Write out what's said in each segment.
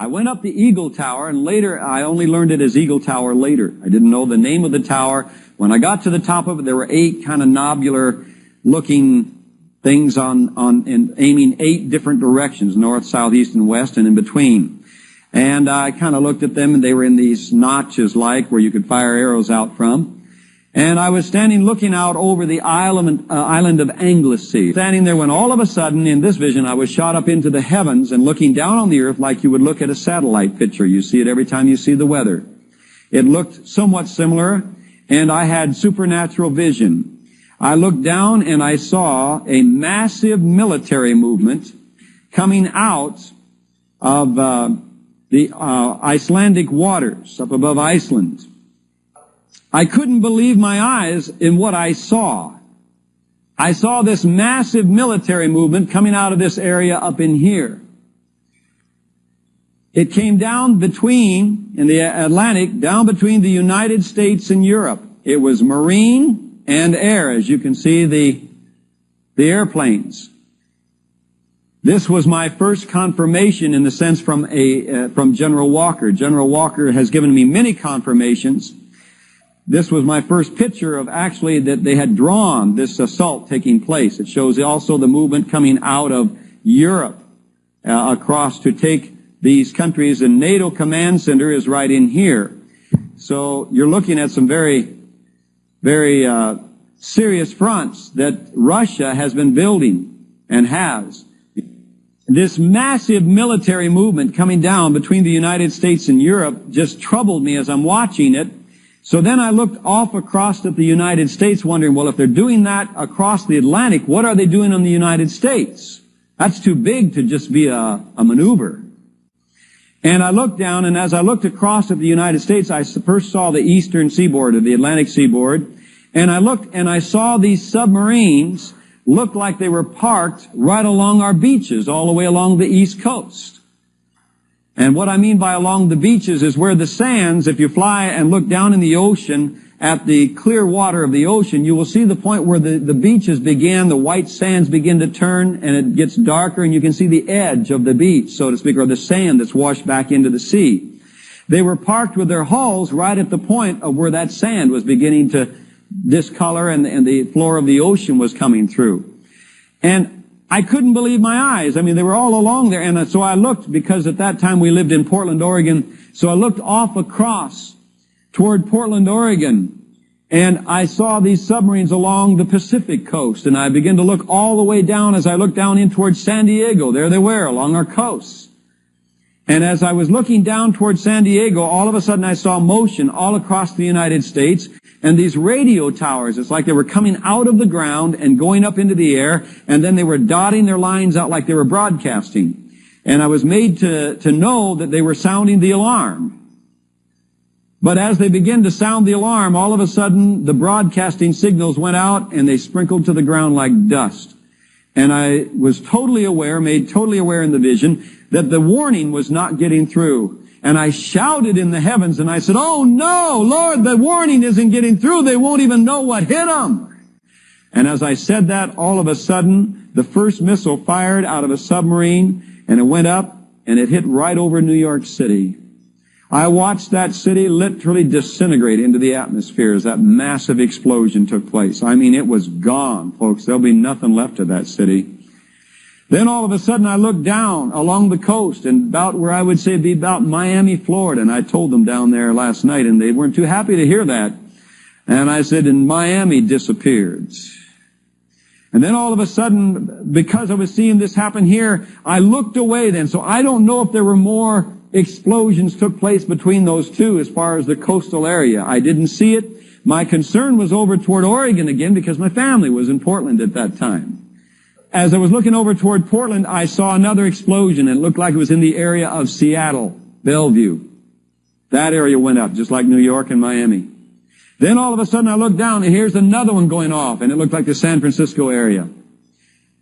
I went up the Eagle Tower, and later, I only learned it as Eagle Tower later. I didn't know the name of the tower. When I got to the top of it, there were 8 kind of nobular looking things aiming 8 different directions, north, south, east, and west, and in between. And I kind of looked at them, and they were in these notches like where you could fire arrows out from. And I was standing looking out over the island of Anglesey. Standing there when all of a sudden, in this vision, I was shot up into the heavens and looking down on the earth like you would look at a satellite picture. You see it every time you see the weather. It looked somewhat similar, and I had supernatural vision. I looked down and I saw a massive military movement coming out of the Icelandic waters up above Iceland. I couldn't believe my eyes in what I saw. I saw this massive military movement coming out of this area up in here. It came down between, in the Atlantic, down between the United States and Europe. It was marine and air, as you can see the airplanes. This was my first confirmation in the sense from General Walker. General Walker has given me many confirmations. This was my first picture of actually that they had drawn this assault taking place. It shows also the movement coming out of Europe across to take these countries, and NATO command center is right in here. So you're looking at some very, very serious fronts that Russia has been building and has. This massive military movement coming down between the United States and Europe just troubled me as I'm watching it. So then I looked off across at the United States wondering, well, if they're doing that across the Atlantic, what are they doing on the United States? That's too big to just be a maneuver. And I looked down, and as I looked across at the United States, I first saw the eastern seaboard of the Atlantic seaboard, and I looked and I saw these submarines look like they were parked right along our beaches, all the way along the East Coast. And what I mean by along the beaches is where the sands, if you fly and look down in the ocean at the clear water of the ocean, you will see the point where the beaches begin, the white sands begin to turn, and it gets darker, and you can see the edge of the beach, so to speak, or the sand that's washed back into the sea. They were parked with their hulls right at the point of where that sand was beginning to discolor and the floor of the ocean was coming through. And I couldn't believe my eyes. I mean, they were all along there. And so I looked, because at that time we lived in Portland, Oregon. So I looked off across toward Portland, Oregon. And I saw these submarines along the Pacific coast. And I began to look all the way down as I looked down in towards San Diego. There they were along our coasts. And as I was looking down towards San Diego, all of a sudden I saw motion all across the United States. And these radio towers, it's like they were coming out of the ground and going up into the air, and then they were dotting their lines out like they were broadcasting. And I was made to know that they were sounding the alarm. But as they began to sound the alarm, all of a sudden the broadcasting signals went out and they sprinkled to the ground like dust. And I was totally aware, made totally aware in the vision, that the warning was not getting through. And I shouted in the heavens, and I said, "Oh no, Lord, the warning isn't getting through. They won't even know what hit them." And as I said that, all of a sudden, the first missile fired out of a submarine, and it went up, and it hit right over New York City. I watched that city literally disintegrate into the atmosphere as that massive explosion took place. I mean, it was gone, folks. There'll be nothing left of that city. Then all of a sudden I looked down along the coast and about where I would say be about Miami, Florida. And I told them down there last night, and they weren't too happy to hear that. And I said, and Miami disappeared. And then all of a sudden, because I was seeing this happen here, I looked away then. So I don't know if there were more explosions took place between those two as far as the coastal area. I didn't see it. My concern was over toward Oregon again because my family was in Portland at that time. As I was looking over toward Portland, I saw another explosion. It looked like it was in the area of Seattle, Bellevue. That area went up, just like New York and Miami. Then all of a sudden I looked down, and here's another one going off, and it looked like the San Francisco area.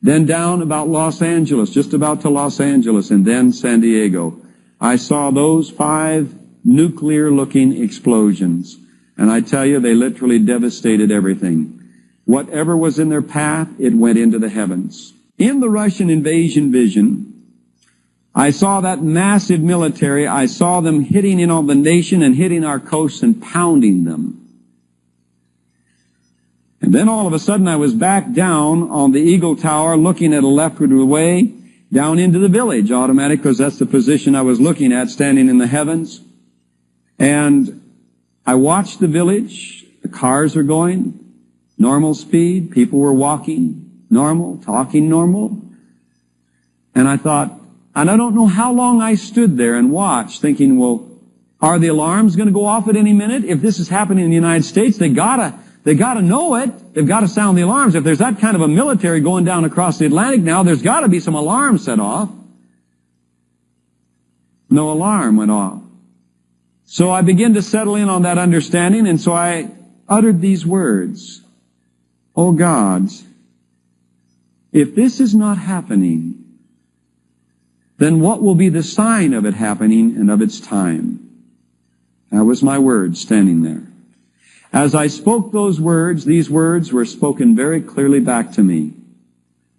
Then down about Los Angeles, just about to Los Angeles, and then San Diego. I saw those 5 nuclear-looking explosions. And I tell you, they literally devastated everything. Whatever was in their path, it went into the heavens. In the Russian invasion vision, I saw that massive military. I saw them hitting in on the nation and hitting our coasts and pounding them. And then all of a sudden I was back down on the Eagle Tower looking at a leftward way down into the village, automatic, because that's the position I was looking at, standing in the heavens. And I watched the village. The cars were going normal speed. People were walking normal, talking normal. And I thought, and I don't know how long I stood there and watched, thinking, well, are the alarms going to go off at any minute? If this is happening in the United States, they gotta know it. They've got to sound the alarms. If there's that kind of a military going down across the Atlantic now, there's got to be some alarms set off. No alarm went off. So I began to settle in on that understanding, and so I uttered these words. Oh God, if this is not happening, then what will be the sign of it happening and of its time? That was my words standing there. As I spoke those words, these words were spoken very clearly back to me.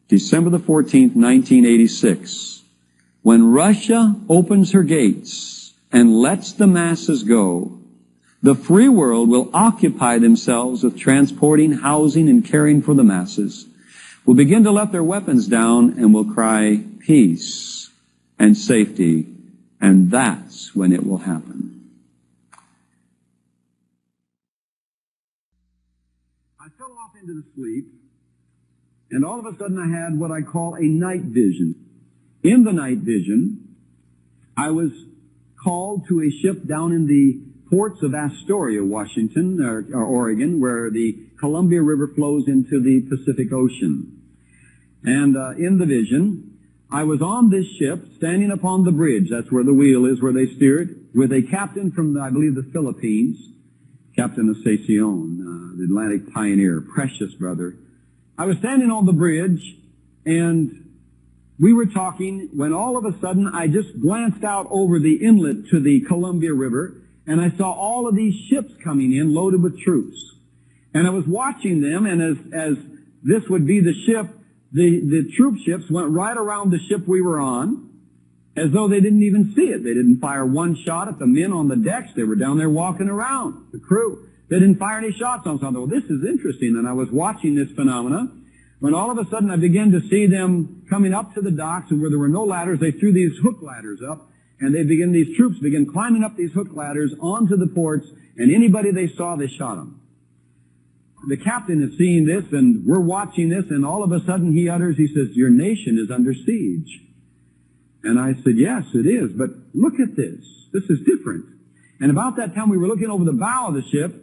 December the 14th, 1986. When Russia opens her gates and lets the masses go, the free world will occupy themselves with transporting, housing, and caring for the masses, will begin to let their weapons down, and will cry peace and safety, and that's when it will happen. I fell off into the sleep, and all of a sudden I had what I call a night vision. In the night vision, I was called to a ship down in the ports of Astoria, Washington, or Oregon, where the Columbia River flows into the Pacific Ocean. And in the vision, I was on this ship, standing upon the bridge. That's where the wheel is, where they steer it, with a captain from, I believe, the Philippines, Captain Ascension, the Atlantic pioneer, precious brother. I was standing on the bridge, and we were talking when all of a sudden I just glanced out over the inlet to the Columbia River, and I saw all of these ships coming in loaded with troops. And I was watching them, and as this would be the ship, the troop ships went right around the ship we were on, as though they didn't even see it. They didn't fire one shot at the men on the decks. They were down there walking around, the crew. They didn't fire any shots on something. Well, this is interesting. And I was watching this phenomena when all of a sudden I began to see them coming up to the docks, and where there were no ladders, they threw these hook ladders up, and these troops began climbing up these hook ladders onto the ports, and anybody they saw, they shot them. The captain is seeing this, and we're watching this, and all of a sudden he utters, he says, "Your nation is under siege." And I said, "Yes, it is, but look at this. This is different." And about that time we were looking over the bow of the ship,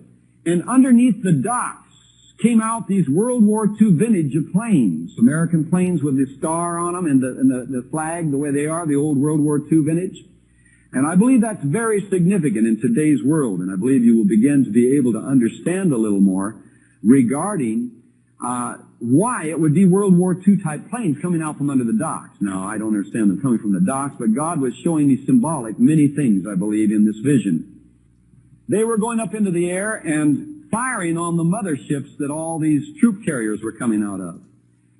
and underneath the docks came out these World War II vintage of planes, American planes with the star on them and the flag the way they are, the old World War II vintage. And I believe that's very significant in today's world, and I believe you will begin to be able to understand a little more regarding why it would be World War II type planes coming out from under the docks. Now, I don't understand them coming from the docks, but God was showing me symbolic many things, I believe, in this vision. They were going up into the air and firing on the motherships that all these troop carriers were coming out of.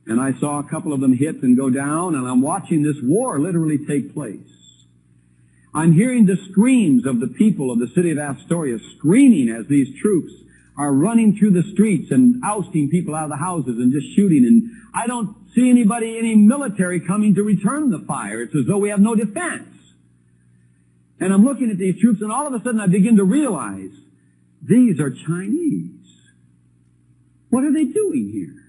And I saw a couple of them hit and go down, and I'm watching this war literally take place. I'm hearing the screams of the people of the city of Astoria screaming as these troops are running through the streets and ousting people out of the houses and just shooting. And I don't see any military coming to return the fire. It's as though we have no defense. And I'm looking at these troops, and all of a sudden I begin to realize these are Chinese. What are they doing here?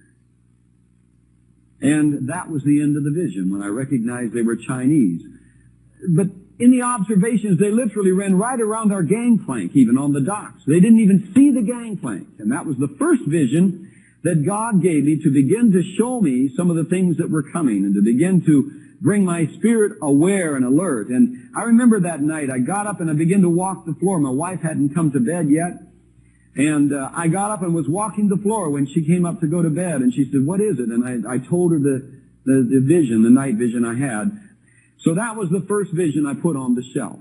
And that was the end of the vision, when I recognized they were Chinese. But in the observations, they literally ran right around our gangplank, even on the docks. They didn't even see the gangplank. And that was the first vision that God gave me, to begin to show me some of the things that were coming, and to begin to bring my spirit aware and alert. And I remember that night, I got up and I began to walk the floor. My wife hadn't come to bed yet. And I got up and was walking the floor when she came up to go to bed. And she said, "What is it?" And I told her the vision, the night vision I had. So that was the first vision I put on the shelf.